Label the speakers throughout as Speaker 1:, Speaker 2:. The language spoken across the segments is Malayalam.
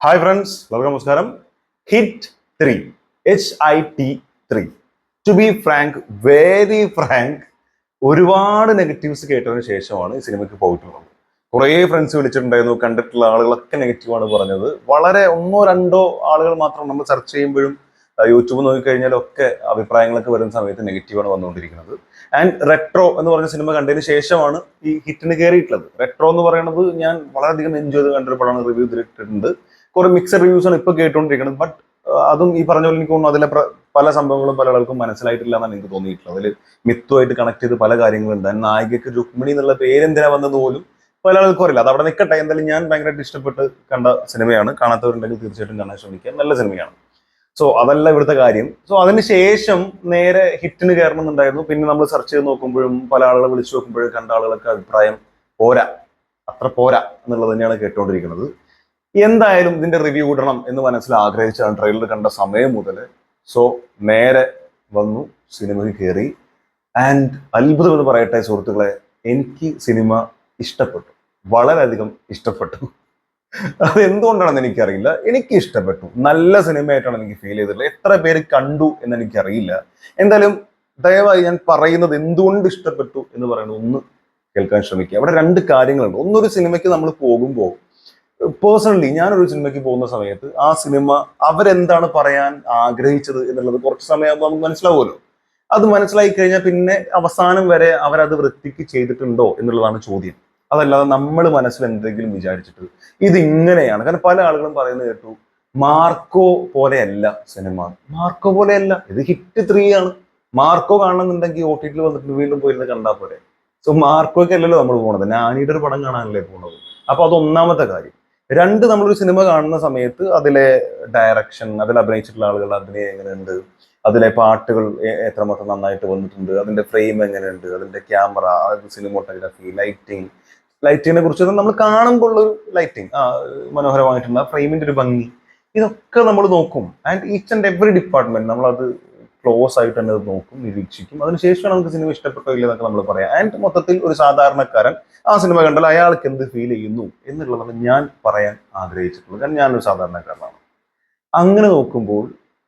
Speaker 1: ഹായ് ഫ്രണ്ട്സ്, വളരെ നമസ്കാരം. Hit 3, HIT3. To be frank, very frank, ഒരുപാട് നെഗറ്റീവ്സ് കേട്ടതിന് ശേഷമാണ് ഈ സിനിമയ്ക്ക് പോയിട്ടുള്ളത്. കുറേ ഫ്രണ്ട്സ് വിളിച്ചിട്ടുണ്ടായിരുന്നു, കണ്ടിട്ടുള്ള ആളുകളൊക്കെ നെഗറ്റീവാണ് പറഞ്ഞത്. വളരെ ഒന്നോ രണ്ടോ ആളുകൾ മാത്രം നമ്മൾ സെർച്ച് ചെയ്യുമ്പോഴും യൂട്യൂബ് നോക്കിക്കഴിഞ്ഞാൽ ഒക്കെ അഭിപ്രായങ്ങളൊക്കെ വരുന്ന സമയത്ത് നെഗറ്റീവാണ് വന്നുകൊണ്ടിരിക്കുന്നത്. ആൻഡ് റെട്രോ എന്ന് പറഞ്ഞ സിനിമ കണ്ടതിന് ശേഷമാണ് ഈ ഹിറ്റിന് കയറിയിട്ടുള്ളത്. റെട്രോ എന്ന് പറയുന്നത് ഞാൻ വളരെയധികം എൻജോയ് ചെയ്ത് കണ്ടൊരു പടമാണ്. റിവ്യൂ ഇട്ടിട്ടുണ്ട്. കുറെ മിക്സഡ് റിവ്യൂസ് ആണ് ഇപ്പൊ കേട്ടുകൊണ്ടിരിക്കുന്നത്. ബട്ട് അതും ഈ പറഞ്ഞ പോലെ എനിക്ക് തോന്നുന്നു അതിലെ പല സംഭവങ്ങളും പല ആൾക്കും മനസ്സിലായിട്ടില്ല എന്നാണ് എനിക്ക് തോന്നിയിട്ടുള്ളത്. അതിൽ മിത്തുമായിട്ട് കണക്ട് ചെയ്ത് പല കാര്യങ്ങളുണ്ട്. നായികക്ക് രുക്മിണി എന്നുള്ള പേരെന്തിനാ വന്നത് പോലും പല ആൾക്കും അറിയില്ല. അത് അവിടെ നിൽക്കട്ടെ. എന്തായാലും ഞാൻ ഭയങ്കരമായിട്ട് ഇഷ്ടപ്പെട്ട് കണ്ട സിനിമയാണ്. കാണാത്തവരുണ്ടെങ്കിൽ തീർച്ചയായിട്ടും കാണാൻ ശ്രമിക്കുക. നല്ല സിനിമയാണ്. സോ അതല്ല ഇവിടുത്തെ കാര്യം. സോ അതിനുശേഷം നേരെ ഹിറ്റിന് കയറണമെന്നുണ്ടായിരുന്നു. പിന്നെ നമ്മൾ സെർച്ച് ചെയ്ത് നോക്കുമ്പോഴും പല ആളുകളെ വിളിച്ചു നോക്കുമ്പോഴും കണ്ട ആളുകൾക്ക് അഭിപ്രായം പോരാ, അത്ര പോരാ എന്നുള്ളത് തന്നെയാണ് കേട്ടുകൊണ്ടിരിക്കുന്നത്. എന്തായാലും ഇതിന്റെ റിവ്യൂ ഇടണം എന്ന് മനസ്സിൽ ആഗ്രഹിച്ചാണ് ട്രെയിലർ കണ്ട സമയം മുതൽ. സോ നേരെ വന്നു, സിനിമയ്ക്ക് കയറി. ആൻഡ് അത്ഭുതം എന്ന് പറയട്ടെ സുഹൃത്തുക്കളെ, എനിക്ക് സിനിമ ഇഷ്ടപ്പെട്ടു, വളരെയധികം ഇഷ്ടപ്പെട്ടു. അത് എന്തുകൊണ്ടാണെന്ന് എനിക്കറിയില്ല, എനിക്ക് ഇഷ്ടപ്പെട്ടു. നല്ല സിനിമയായിട്ടാണ് എനിക്ക് ഫീൽ ചെയ്തിട്ടുള്ളത്. എത്ര പേര് കണ്ടു എന്ന് എനിക്കറിയില്ല. എന്തായാലും ദയവായി ഞാൻ പറയുന്നത് എന്തുകൊണ്ട് ഇഷ്ടപ്പെട്ടു എന്ന് പറയുന്നത് ഒന്ന് കേൾക്കാൻ ശ്രമിക്കുക. അവിടെ രണ്ട് കാര്യങ്ങളുണ്ട്. ഒന്നൊരു സിനിമയ്ക്ക് നമ്മൾ പോകുമ്പോൾ, പേഴ്സണലി ഞാനൊരു സിനിമയ്ക്ക് പോകുന്ന സമയത്ത് ആ സിനിമ അവരെന്താണ് പറയാൻ ആഗ്രഹിച്ചത് എന്നുള്ളത് കുറച്ച് സമയമാകുമ്പോൾ നമുക്ക് മനസ്സിലാവുമല്ലോ. അത് മനസ്സിലായി കഴിഞ്ഞാൽ പിന്നെ അവസാനം വരെ അവരത് വൃത്തിക്ക് ചെയ്തിട്ടുണ്ടോ എന്നുള്ളതാണ് ചോദ്യം. അതല്ലാതെ നമ്മൾ മനസ്സിൽ എന്തെങ്കിലും വിചാരിച്ചിട്ട് ഇത് ഇങ്ങനെയാണ്. കാരണം പല ആളുകളും പറയുന്നത് കേട്ടു, മാർക്കോ പോലെയല്ല സിനിമ. മാർക്കോ പോലെയല്ല, ഇത് ഹിറ്റ് 3 ആണ്. മാർക്കോ കാണണമെന്നുണ്ടെങ്കിൽ OTT വന്നിട്ട് വീണ്ടും പോയിരുന്ന് കണ്ടാൽ പോരെ. സോ മാർക്കോയ്ക്ക് അല്ലല്ലോ നമ്മൾ പോണത്, നാനിയുടെ ഒരു പടം കാണാനല്ലേ പോണത്. അപ്പൊ അത് ഒന്നാമത്തെ കാര്യം. രണ്ട്, നമ്മളൊരു സിനിമ കാണുന്ന സമയത്ത് അതിലെ ഡയറക്ഷൻ, അതിൽ അഭിനയിച്ചിട്ടുള്ള ആളുകൾ അഭിനയം എങ്ങനെയുണ്ട്, അതിലെ പാട്ടുകൾ എത്രമാത്രം നന്നായിട്ട് വന്നിട്ടുണ്ട്, അതിന്റെ ഫ്രെയിം എങ്ങനെയുണ്ട്, അതിന്റെ ക്യാമറ, സിനിമോട്ടോഗ്രാഫി, ലൈറ്റിങ്ങിനെ കുറിച്ച് നമ്മൾ കാണുമ്പോൾ ഉള്ള ഒരു ലൈറ്റിംഗ്, മനോഹരമായിട്ടുള്ള ഫ്രെയിമിന്റെ ഒരു ഭംഗി, ഇതൊക്കെ നമ്മൾ നോക്കും. And each and every department നമ്മളത് ക്ലോസ് ആയിട്ട് തന്നെ നോക്കും, നിരീക്ഷിക്കും. അതിനുശേഷമാണ് നമുക്ക് സിനിമ ഇഷ്ടപ്പെട്ടോ ഇല്ലെന്നൊക്കെ നമ്മൾ പറയാം. ആൻഡ് മൊത്തത്തിൽ ഒരു സാധാരണക്കാരൻ ആ സിനിമ കണ്ടാൽ അയാൾക്ക് എന്ത് ഫീൽ ചെയ്യുന്നു എന്നുള്ളതാണ് ഞാൻ പറയാൻ ആഗ്രഹിച്ചിട്ടുള്ളത്. കാരണം ഞാനൊരു സാധാരണക്കാരനാണ്. അങ്ങനെ നോക്കുമ്പോൾ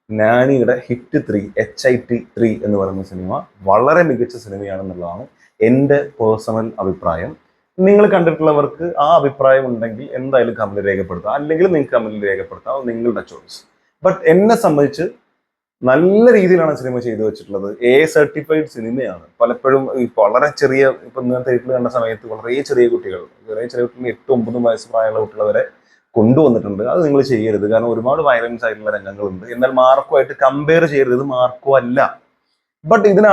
Speaker 1: നാനിയുടെ ഹിറ്റ് 3, HIT3 എന്ന് പറയുന്ന സിനിമ വളരെ മികച്ച സിനിമയാണെന്നുള്ളതാണ് എൻ്റെ പേഴ്സണൽ അഭിപ്രായം. നിങ്ങൾ കണ്ടിട്ടുള്ളവർക്ക് ആ അഭിപ്രായം ഉണ്ടെങ്കിൽ എന്തായാലും കമന്റിൽ രേഖപ്പെടുത്താം, അല്ലെങ്കിൽ നിങ്ങൾക്ക് കമന്റിൽ രേഖപ്പെടുത്താം, നിങ്ങളുടെ ചോയ്സ്. ബട്ട് എന്നെ സംബന്ധിച്ച് നല്ല രീതിയിലാണ് സിനിമ ചെയ്തു വെച്ചിട്ടുള്ളത്. സർട്ടിഫൈഡ് സിനിമയാണ്. പലപ്പോഴും വളരെ ചെറിയ, ഇപ്പൊ ഇന്നത്തെ വീട്ടിൽ കണ്ട സമയത്ത് വളരെ ചെറിയ കുട്ടികൾ 8-9 വയസ്സ് പ്രായമുള്ള കുട്ടികളെ വരെ കൊണ്ടുവന്നിട്ടുണ്ട്. അത് നിങ്ങൾ ചെയ്യരുത്, കാരണം ഒരുപാട് വയലൻസ് ആയിട്ടുള്ള രംഗങ്ങളുണ്ട്. എന്നാൽ മാർക്കോ കമ്പയർ ചെയ്യരുത്, ഇത് മാർക്കോ അല്ല. ബട്ട് ഇതിന്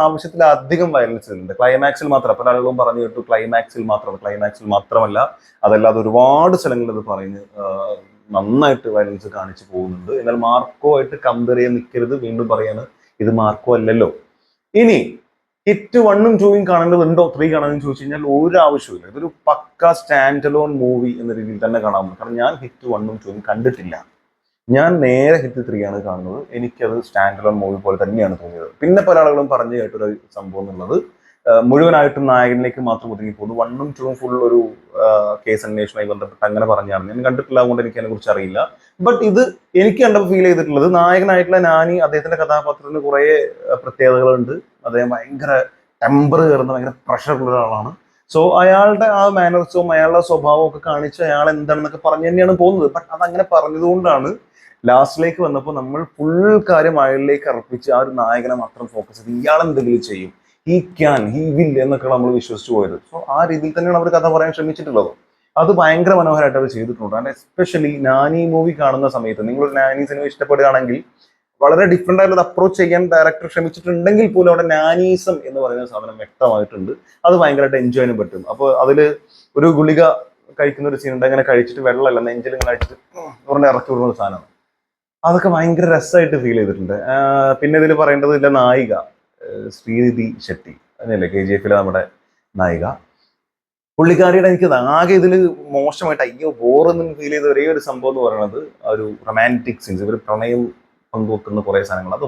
Speaker 1: ആവശ്യത്തിലധികം വയലൻസ് ഉണ്ട്. ക്ലൈമാക്സിൽ മാത്രം, പല ആളുകളും പറഞ്ഞു കേട്ടു ക്ലൈമാക്സിൽ മാത്രമല്ല, അതല്ലാതെ ഒരുപാട് സ്ഥലങ്ങളിൽ അത് പറഞ്ഞ് നന്നായിട്ട് വയലൻസ് കാണിച്ചു പോകുന്നുണ്ട്. എന്നാൽ മാർക്കോ കമ്പയർ ചെയ്യാൻ നിൽക്കരുത്. വീണ്ടും പറയാണ്, ഇത് മാർക്കോ അല്ലല്ലോ. ഇനി ഹിറ്റ് 1ഉം 2ഉം കാണേണ്ടതുണ്ടോ 3 കാണാമെന്ന് ചോദിച്ചു കഴിഞ്ഞാൽ ഒരു ആവശ്യമില്ല. ഇതൊരു പക്ക സ്റ്റാൻഡ് അലോൺ മൂവി എന്ന രീതിയിൽ തന്നെ കാണാം. കാരണം ഞാൻ ഹിറ്റ് 1ഉം 2ഉം കണ്ടിട്ടില്ല. ഞാൻ നേരെ ഹിറ്റ് 3 ആണ് കാണുന്നത്. എനിക്കത് സ്റ്റാൻഡ് അലോൺ മൂവി പോലെ തന്നെയാണ് തോന്നിയത്. പിന്നെ പല ആളുകളും പറഞ്ഞു കേട്ടൊരു സംഭവം എന്നുള്ളത്, മുഴുവനായിട്ടും നായകനിലേക്ക് മാത്രം ഒതുങ്ങി പോകുന്നു. 1ഉം 2ഉം ഫുൾ ഒരു കേസ് അന്വേഷണവുമായി ബന്ധപ്പെട്ട് അങ്ങനെ പറഞ്ഞാണ്. ഞാൻ കണ്ടിട്ടില്ല, അതുകൊണ്ട് എനിക്ക് അതിനെ കുറിച്ച് അറിയില്ല. ബട്ട് ഇത് എനിക്ക് കണ്ടപ്പോൾ ഫീൽ ചെയ്തിട്ടുള്ളത്, നായകനായിട്ടുള്ള നാനി, അദ്ദേഹത്തിന്റെ കഥാപാത്രത്തിന് കുറെ പ്രത്യേകതകളുണ്ട്. അദ്ദേഹം ഭയങ്കര ടെമ്പർ കയറുന്ന, ഭയങ്കര പ്രഷറുള്ള ഒരാളാണ്. സോ അയാളുടെ ആ മാനർസും അയാളുടെ സ്വഭാവവും ഒക്കെ കാണിച്ച് അയാൾ എന്താണെന്നൊക്കെ പറഞ്ഞു തന്നെയാണ് പോകുന്നത്. ബട്ട് അതങ്ങനെ പറഞ്ഞതുകൊണ്ടാണ് ലാസ്റ്റിലേക്ക് വന്നപ്പോൾ നമ്മൾ ഫുൾ കാര്യം അയാളിലേക്ക് അർപ്പിച്ച് ആ ഒരു നായകനെ മാത്രം ഫോക്കസ് ചെയ്ത് ഇയാൾ എന്തെങ്കിലും ചെയ്യും, ഹി വിൽ എന്നൊക്കെ നമ്മൾ വിശ്വസിച്ചു പോയത്. സോ ആ രീതിയിൽ തന്നെയാണ് അവർ കഥ പറയാൻ ശ്രമിച്ചിട്ടുള്ളത്. അത് ഭയങ്കര മനോഹരമായിട്ട് അവർ ചെയ്തിട്ടുണ്ട്. ആൻഡ് എസ്പെഷ്യലി നാനി മൂവി കാണുന്ന സമയത്ത്, നിങ്ങളൊരു നാനി സിനിമ ഇഷ്ടപ്പെടുകയാണെങ്കിൽ വളരെ ഡിഫറെന്റ് ആയിട്ടുള്ള അപ്രോച്ച് ചെയ്യാൻ ഡയറക്ടർ ശ്രമിച്ചിട്ടുണ്ടെങ്കിൽ പോലും അവിടെ നാനീസം എന്ന് പറയുന്ന സാധനം വ്യക്തമായിട്ടുണ്ട്. അത് ഭയങ്കരമായിട്ട് എൻജോയ് ചെയ്യാനും പറ്റും. അപ്പോൾ അതിൽ ഒരു ഗുളിക കഴിക്കുന്ന ഒരു സീനുണ്ട്. അങ്ങനെ കഴിച്ചിട്ട് വെള്ളമല്ല, നെഞ്ചിൽ കഴിച്ചിട്ട് പറഞ്ഞ് ഇറക്കി വിടുന്ന ഒരു സാധനമാണ്. അതൊക്കെ ഭയങ്കര രസമായിട്ട് ഫീൽ ചെയ്തിട്ടുണ്ട്. പിന്നെ ഇതിൽ പറയേണ്ടതില്ല, നായിക ശ്രീനിധി ഷെട്ടി, അതല്ലേ KGF നമ്മുടെ നായിക. പുള്ളിക്കാരിയുടെ എനിക്ക് ആകെ ഇതിൽ മോശമായിട്ട് ബോറെന്നും ഫീൽ ചെയ്ത ഒരേ ഒരു സംഭവം എന്ന് പറയുന്നത് ഒരു റൊമാൻറ്റിക് സീൻസ്. ഇവർ പ്രണയം പങ്കുവെക്കുന്ന കുറേ സാധനങ്ങൾ, അത്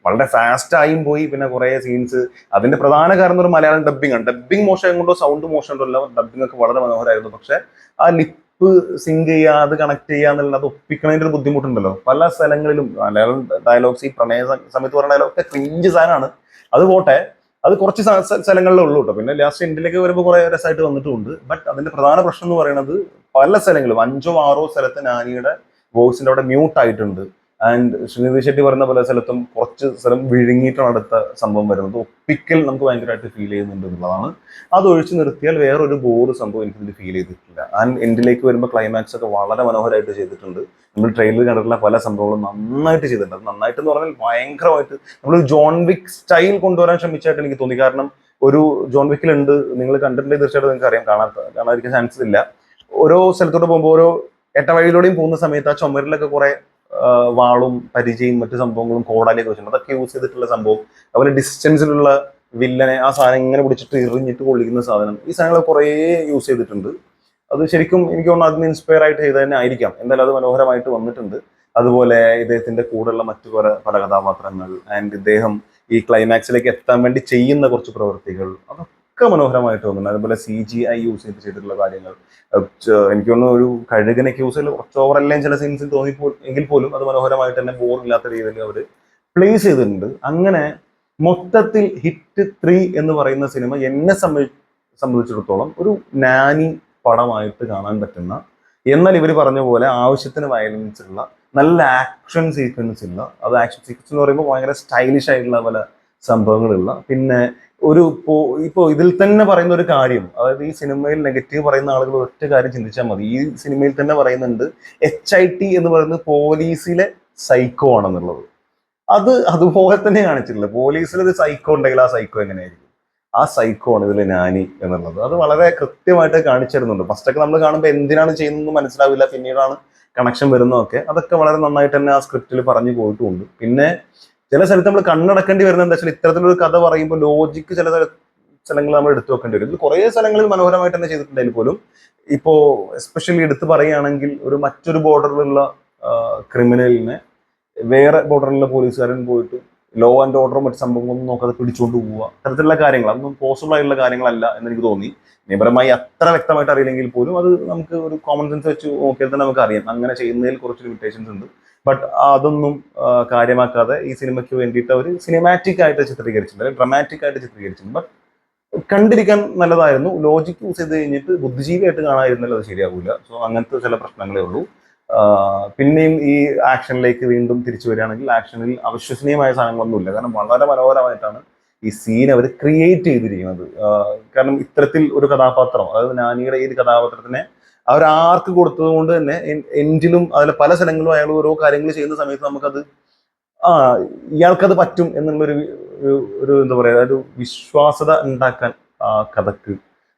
Speaker 1: വളരെ ഫാസ്റ്റായും പോയി. പിന്നെ കുറേ സീൻസ്, അതിന്റെ പ്രധാന കാരണം ഒരു മലയാളം ഡബ്ബിംഗ് ആണ്. ഡബ്ബിംഗ് മോശം കൊണ്ടോ സൗണ്ട് മോശം കൊണ്ടോ അല്ല, ഡബ്ബിംഗ് ഒക്കെ വളരെ മനോഹരമായിരുന്നു. പക്ഷെ ആ ലിപ് ലിപ്പ് സിങ്ക് ചെയ്യുക, അത് കണക്ട് ചെയ്യുക എന്നുള്ളത്, അത് ഒപ്പിക്കണതിന്റെ ഒരു ബുദ്ധിമുട്ടുണ്ടല്ലോ പല സ്ഥലങ്ങളിലും. മലയാളം ഡയലോഗ്സ്, ഈ പ്രണയ സമയത്ത് പറഞ്ഞ ഡയലോഗ് ഒക്കെ ക്രിഞ്ച് സാധനമാണ്. അത് പോട്ടെ, അത് കുറച്ച് സ്ഥലങ്ങളിലേ ഉള്ളൂ കേട്ടോ. പിന്നെ ലാസ്റ്റ് എൻഡിലേക്ക് വരുമ്പോൾ കുറെ രസമായിട്ട് വന്നിട്ടുണ്ട്. ബട്ട് അതിന്റെ പ്രധാന പ്രശ്നം എന്ന് പറയുന്നത് പല സ്ഥലങ്ങളും 5-6 സ്ഥലത്ത് നാനിയുടെ വോയിസിന്റെ അവിടെ മ്യൂട്ട് ആയിട്ടുണ്ട്. ആൻഡ് ശ്രീനിധി ഷെട്ടി പറയുന്ന പല സ്ഥലത്തും കുറച്ച് സ്ഥലം വിഴുങ്ങിയിട്ടാണ് അടുത്ത സംഭവം വരുന്നത്. ഒപ്പിക്കൽ നമുക്ക് ഭയങ്കരമായിട്ട് ഫീൽ ചെയ്യുന്നുണ്ട് എന്നുള്ളതാണ്. അത് ഒഴിച്ചു നിർത്തിയാൽ വേറൊരു ബോറ് സംഭവം എനിക്കിതിൽ ഫീൽ ചെയ്തിട്ടില്ല. ആൻഡ് എൻഡിലേക്ക് വരുമ്പോൾ ക്ലൈമാക്സ് ഒക്കെ വളരെ മനോഹരമായിട്ട് ചെയ്തിട്ടുണ്ട്. നമ്മൾ ട്രെയിലർ കണ്ടിട്ടുള്ള പല സംഭവങ്ങളും നന്നായിട്ട് ചെയ്തിട്ടുണ്ട്. അത് നന്നായിട്ട് എന്ന് പറഞ്ഞാൽ ഭയങ്കരമായിട്ട് നമ്മൾ ജോൺ വിക്ക് സ്റ്റൈൽ കൊണ്ടുവരാൻ ശ്രമിച്ചായിട്ട് എനിക്ക് തോന്നി. കാരണം ഒരു ജോൺ വിക്കിലുണ്ട്, നിങ്ങൾ കണ്ടിട്ടുണ്ടെങ്കിൽ തീർച്ചയായിട്ടും നിങ്ങൾക്ക് അറിയാം, കാണാതിരിക്കാൻ ചാൻസ് ഇല്ല. ഓരോ സ്ഥലത്തോട്ട് പോകുമ്പോൾ ഓരോ വഴിയിലൂടെയും പോകുന്ന സമയത്ത് ആ ചുമരിലൊക്കെ കുറെ വാളും പരിചയും മറ്റു സംഭവങ്ങളും കോടാലിയൊക്കെ വെച്ചിട്ടുണ്ട്. അതൊക്കെ യൂസ് ചെയ്തിട്ടുള്ള സംഭവം. അതുപോലെ ഡിസ്റ്റൻസിലുള്ള വില്ലനെ ആ സാധനം ഇങ്ങനെ പിടിച്ചിട്ട് എറിഞ്ഞിട്ട് കൊള്ളിക്കുന്ന സാധനം, ഈ സാധനങ്ങൾ കുറേ യൂസ് ചെയ്തിട്ടുണ്ട്. അത് ശരിക്കും എനിക്ക് തോന്നുന്നു അതിന് ഇൻസ്പയർ ആയിട്ട് ചെയ്ത് തന്നെ ആയിരിക്കാം. എന്തായാലും അത് മനോഹരമായിട്ട് വന്നിട്ടുണ്ട്. അതുപോലെ ഇദ്ദേഹത്തിന്റെ കൂടെയുള്ള മറ്റു പല കഥാപാത്രങ്ങൾ ആൻഡ് ഇദ്ദേഹം ഈ ക്ലൈമാക്സിലേക്ക് എത്താൻ വേണ്ടി ചെയ്യുന്ന കുറച്ച് പ്രവൃത്തികൾ, അതൊക്കെ മനോഹരമായിട്ട് വന്നിട്ടുണ്ട്. അതുപോലെ CGI യൂസ് ചെയ്തിട്ടുള്ള കാര്യങ്ങൾ, എനിക്ക് തോന്നുന്നു ഒരു കഴുകനൊക്കെ യൂസ് ചെയ്ത് കുറച്ച് ഓവറെല്ലാം ചില സീൻസിൽ എങ്കിൽ പോലും അത് മനോഹരമായിട്ട് തന്നെ ബോറില്ലാത്ത രീതിയിൽ അവർ പ്ലേസ് ചെയ്തിട്ടുണ്ട്. അങ്ങനെ മൊത്തത്തിൽ ഹിറ്റ് 3 എന്ന് പറയുന്ന സിനിമ എന്നെ സംബന്ധിച്ചിടത്തോളം ഒരു നാനി പടമായിട്ട് കാണാൻ പറ്റുന്ന, എന്നാൽ ഇവർ പറഞ്ഞ പോലെ ആവശ്യത്തിന് വയലൻസ് ഉള്ള, നല്ല ആക്ഷൻ സീക്വൻസ് ഉള്ള, അത് ആക്ഷൻ സീക്വൻസ് എന്ന് പറയുമ്പോൾ ഭയങ്കര സ്റ്റൈലിഷ് ആയിട്ടുള്ള പല സംഭവങ്ങളുള്ള, പിന്നെ ഒരു ഇപ്പോ ഇതിൽ തന്നെ പറയുന്ന ഒരു കാര്യം, അതായത് ഈ സിനിമയിൽ നെഗറ്റീവ് പറയുന്ന ആളുകൾ ഒറ്റ കാര്യം ചിന്തിച്ചാൽ മതി. ഈ സിനിമയിൽ തന്നെ പറയുന്നുണ്ട് HIT എന്ന് പറയുന്നത് പോലീസിലെ സൈക്കോ ആണെന്നുള്ളത്. അത് അതുപോലെ തന്നെ കാണിച്ചിട്ടില്ല. പോലീസിൽ ഒരു സൈക്കോ ഉണ്ടെങ്കിൽ ആ സൈക്കോ എങ്ങനെയായിരിക്കും? ആ സൈക്കോ ആണ് ഇതിൽ നാനി എന്നുള്ളത്. അത് വളരെ കൃത്യമായിട്ട് കാണിച്ചിരുന്നുണ്ട്. ഫസ്റ്റൊക്കെ നമ്മൾ കാണുമ്പോൾ എന്തിനാണ് ചെയ്യുന്നതെന്ന് മനസ്സിലാവില്ല, പിന്നീടാണ് കണക്ഷൻ വരുന്നതൊക്കെ. അതൊക്കെ വളരെ നന്നായിട്ട് തന്നെ ആ സ്ക്രിപ്റ്റിൽ പറഞ്ഞു പോയിട്ടുമുണ്ട്. പിന്നെ ചില സ്ഥലത്ത് നമ്മൾ കണ്ണടക്കേണ്ടി വരുന്നത് എന്താ വെച്ചാൽ, ഇത്തരത്തിലൊരു കഥ പറയുമ്പോൾ ലോജിക്ക് ചില സ്ഥലങ്ങൾ നമ്മൾ എടുത്തു വെക്കേണ്ടി വരും. ഇതിൽ കുറേ സ്ഥലങ്ങളിൽ മനോഹരമായിട്ട് തന്നെ ചെയ്തിട്ടുണ്ടെങ്കിൽ പോലും, ഇപ്പോ എസ്പെഷ്യലി എടുത്ത് പറയുകയാണെങ്കിൽ, മറ്റൊരു ബോർഡറിലുള്ള ക്രിമിനലിനെ വേറെ ബോർഡറിലുള്ള പോലീസുകാരൻ പോയിട്ട് ലോ ആൻഡ് ഓർഡറും മറ്റു സംഭവങ്ങളൊന്നും നോക്കാതെ പിടിച്ചുകൊണ്ട് പോവുക, അത്തരത്തിലുള്ള കാര്യങ്ങൾ അതൊന്നും പോസിബിൾ ആയിട്ടുള്ള കാര്യങ്ങളല്ല എന്ന് എനിക്ക് തോന്നി. നിയമപരമായി അത്ര വ്യക്തമായിട്ട് അറിയില്ലെങ്കിൽ പോലും അത് നമുക്ക് ഒരു കോമൺ സെൻസ് വെച്ച് നോക്കിയാൽ തന്നെ നമുക്ക് അറിയാം അങ്ങനെ ചെയ്യുന്നതിൽ കുറച്ച് ലിമിറ്റേഷൻസ് ഉണ്ട്. ബട്ട് അതൊന്നും കാര്യമാക്കാതെ ഈ സിനിമയ്ക്ക് വേണ്ടിയിട്ട് അവർ സിനിമാറ്റിക് ആയിട്ട് ചിത്രീകരിച്ചിട്ടുണ്ട്, അല്ലെങ്കിൽ ഡ്രമാറ്റിക് ആയിട്ട് ചിത്രീകരിച്ചിട്ടുണ്ട്. ബട്ട് കണ്ടിരിക്കാൻ നല്ലതായിരുന്നു. ലോജിക്ക് യൂസ് ചെയ്ത് കഴിഞ്ഞിട്ട് ബുദ്ധിജീവിയായിട്ട് കാണാതിരുന്നാൽ അത് ശരിയാവില്ല. സോ അങ്ങനത്തെ ചില പ്രശ്നങ്ങളേ ഉള്ളൂ. പിന്നെയും ഈ ആക്ഷനിലേക്ക് വീണ്ടും തിരിച്ചു വരികയാണെങ്കിൽ, ആക്ഷനിൽ അവിശ്വസനീയമായ സാധനങ്ങളൊന്നുമില്ല. കാരണം വളരെ മനോഹരമായിട്ടാണ് ഈ സീൻ അവർ ക്രിയേറ്റ് ചെയ്തിരിക്കുന്നത്. കാരണം ഇത്തരത്തിൽ ഒരു കഥാപാത്രം, അതായത് നാനിയുടെ ഈ ഒരു കഥാപാത്രത്തിനെ അവർ ആർക്ക് കൊടുത്തത് കൊണ്ട് തന്നെ എൻഡിലും അതിലെ പല സ്ഥലങ്ങളും അയാൾ ഓരോ കാര്യങ്ങൾ ചെയ്യുന്ന സമയത്ത് നമുക്കത് ആ ഇയാൾക്കത് പറ്റും എന്നുള്ളൊരു എന്താ പറയുക, ഒരു വിശ്വാസത ഉണ്ടാക്കാൻ ആ കഥക്ക്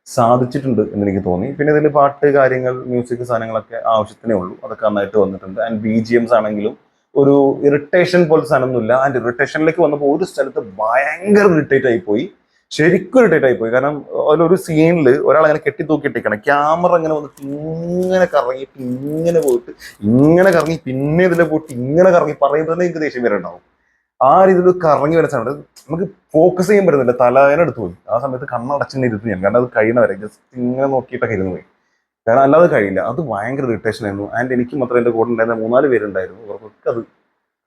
Speaker 1: സാധിച്ചിട്ടുണ്ട് എന്ന് എനിക്ക് തോന്നി. പിന്നെ ഇതിൽ പാട്ട് കാര്യങ്ങൾ, മ്യൂസിക് സാധനങ്ങളൊക്കെ ആവശ്യത്തിനേ ഉള്ളൂ. അതൊക്കെ നന്നായിട്ട് വന്നിട്ടുണ്ട്. ആൻഡ് BGMs ആണെങ്കിലും ഒരു ഇറിറ്റേഷൻ പോലത്തെ സാധനമൊന്നുമില്ല. ആൻഡ് ഇറിറ്റേഷനിലേക്ക് വന്നപ്പോൾ ഒരു സ്ഥലത്ത് ഭയങ്കര ഇറിറ്റേറ്റ് ആയിപ്പോയി, ശരിക്കും ഇറിറ്റേറ്റ് ആയിപ്പോയി. കാരണം അതിലൊരു സീനിൽ ഒരാൾ അങ്ങനെ കെട്ടി തൂക്കിയിട്ടിരിക്കണം, ക്യാമറ ഇങ്ങനെ വന്നിട്ട് ഇങ്ങനെ കറങ്ങിയിട്ട് ഇങ്ങനെ പോയിട്ട് ഇങ്ങനെ കറങ്ങി, പിന്നെ ഇതിലെ പോയിട്ട് ഇങ്ങനെ കറങ്ങി, പറയുമ്പോൾ തന്നെ എനിക്ക് ദേഷ്യം വരണ്ടാവും. ആ രീതിയിൽ കറങ്ങി വരുന്ന സാധനം നമുക്ക് ഫോക്കസ് ചെയ്യാൻ പറ്റുന്നില്ല, തലവേദന എടുത്തു പോയി. ആ സമയത്ത് കണ്ണടച്ചിട്ട് ഇരുന്നു ഞാൻ, കാരണം അത് കഴിയുന്നവരെ ജസ്റ്റ് ഇങ്ങനെ നോക്കിയിട്ടൊക്കെ ഇരുന്നു പോയി. കാരണം അല്ലാതെ കഴിയില്ല. അത് ഭയങ്കര ഇറിറ്റേഷൻ ആയിരുന്നു. ആൻഡ് എനിക്ക് മാത്രം എൻ്റെ കൂടെ ഉണ്ടായിരുന്ന 3-4 പേരുണ്ടായിരുന്നു, അവർക്കൊക്കെ അത്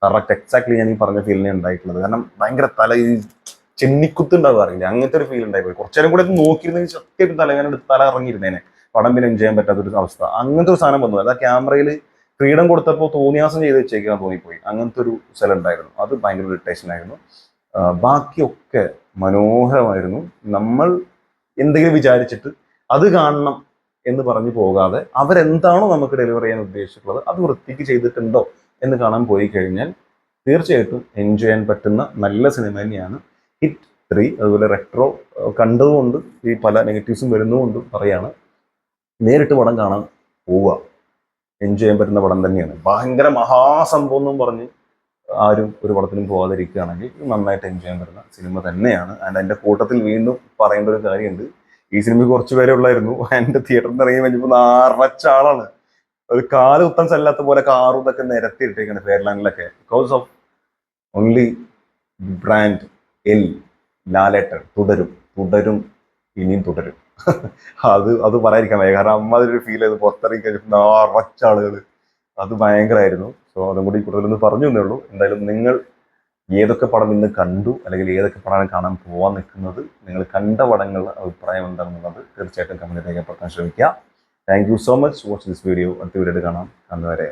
Speaker 1: കറക്റ്റ് എക്സാക്ട്ലി ഞാൻ ഈ പറഞ്ഞ ഫീലിനെ ഉണ്ടായിട്ടുള്ളത്. കാരണം ഭയങ്കര ഈ ചെന്നിക്കുത്ത് ഉണ്ടാവാറില്ല, അങ്ങനത്തെ ഒരു ഫീൽ ഉണ്ടായിപ്പോയി. കുറച്ചേരം കൂടെ നോക്കിയിരുന്നെങ്കിൽ സത്യമായിട്ട് തലവേദന എടുത്ത് തല ഇറങ്ങിയിരുന്നേനെ, പടം പിന്നെ എൻജോയ് ചെയ്യാൻ പറ്റാത്തൊരു അവസ്ഥ. അങ്ങനത്തെ ഒരു സാധനം വന്നു. അത് ആ ക്യാമറയിൽ ഫ്രീഡം കൊടുത്തപ്പോൾ തോന്നിയാസം ചെയ്ത് വെച്ചേക്കാൻ തോന്നിപ്പോയി. അങ്ങനത്തെ ഒരു സ്ഥലം ഉണ്ടായിരുന്നു. അത് ഭയങ്കര ഇറിറ്റേഷൻ ആയിരുന്നു. ബാക്കിയൊക്കെ മനോഹരമായിരുന്നു. നമ്മൾ എന്തെങ്കിലും വിചാരിച്ചിട്ട് അത് കാണണം എന്ന് പറഞ്ഞു പോകാതെ അവരെന്താണോ നമുക്ക് ഡെലിവർ ചെയ്യാൻ ഉദ്ദേശിച്ചിട്ടുള്ളത് അത് വൃത്തിക്ക് ചെയ്തിട്ടുണ്ടോ എന്ന് കാണാൻ പോയി കഴിഞ്ഞാൽ തീർച്ചയായിട്ടും എൻജോയ് ചെയ്യാൻ പറ്റുന്ന നല്ല സിനിമ തന്നെയാണ് ഹിറ്റ് 3. അതുപോലെ റെട്രോ കണ്ടതുകൊണ്ട് ഈ പല നെഗറ്റീവ്സും വരുന്നതുകൊണ്ടും പറയാണ്, നേരിട്ട് പടം കാണാൻ പോവുക, എൻജോയ് ചെയ്യാൻ പറ്റുന്ന പടം തന്നെയാണ്. ഭയങ്കര മഹാസംഭവം എന്നും പറഞ്ഞ് ആരും ഒരു പടത്തിനും പോകാതിരിക്കുകയാണെങ്കിൽ നന്നായിട്ട് എൻജോയ് ചെയ്യാൻ പറ്റുന്ന സിനിമ തന്നെയാണ്. ആൻഡ് എൻ്റെ കൂട്ടത്തിൽ വീണ്ടും പറയേണ്ട ഒരു കാര്യമുണ്ട്, ഈ സിനിമ കുറച്ച് പേരെ ഉള്ളായിരുന്നു. എൻ്റെ തിയേറ്ററിൽ നിന്ന് ഇറങ്ങി കഴിഞ്ഞപ്പോൾ നിറച്ച ആളാണ്. ഒരു കാല് കുത്താൻ സ്ഥലമില്ലാത്ത പോലെ കാറും ഇതൊക്കെ നിരത്തിയിട്ടേക്കാണ് ഫെയർലാൻഡിലൊക്കെ. ബിക്കോസ് ഓഫ് ഓൺലി ബ്രാൻഡ് ലാലേട്ടൻ തുടരും, തുടരും, ഇനിയും തുടരും. അത് പറയാതിരിക്കാൻ വയ്യ, കാരണം അമ്മാതിരി ഒരു ഫീൽ ചെയ്ത് പുറത്തിറങ്ങി കഴിഞ്ഞപ്പോൾ നിറച്ച ആളുകൾ, അത് ഭയങ്കരമായിരുന്നു. സോ അതും കൂടി കൂടുതലൊന്ന് പറഞ്ഞു എന്നേ ഉള്ളൂ. എന്തായാലും നിങ്ങൾ ഏതൊക്കെ പടം ഇന്ന് കണ്ടു, അല്ലെങ്കിൽ ഏതൊക്കെ പടമാണ് കാണാൻ പോകാൻ നിൽക്കുന്നത്, നിങ്ങൾ കണ്ട പടങ്ങളുടെ അഭിപ്രായം എന്താണെന്നുള്ളത് തീർച്ചയായിട്ടും കമന്റ് രേഖപ്പെടുത്താൻ ശ്രമിക്കുക. Thank you so much watch this video. അടുത്ത വീഡിയോ കാണാം. അന്നുവരെ